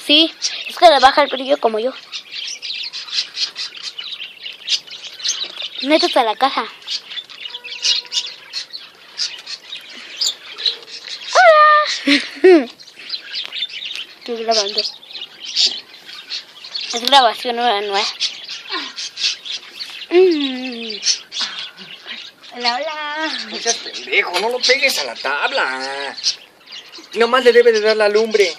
Sí, es que le baja el brillo como yo. Métete a la caja. ¡Hola! Estoy grabando. Es grabación no es. Hola, hola. No seas pendejo, no lo pegues a la tabla. Nomás le debe de dar la lumbre.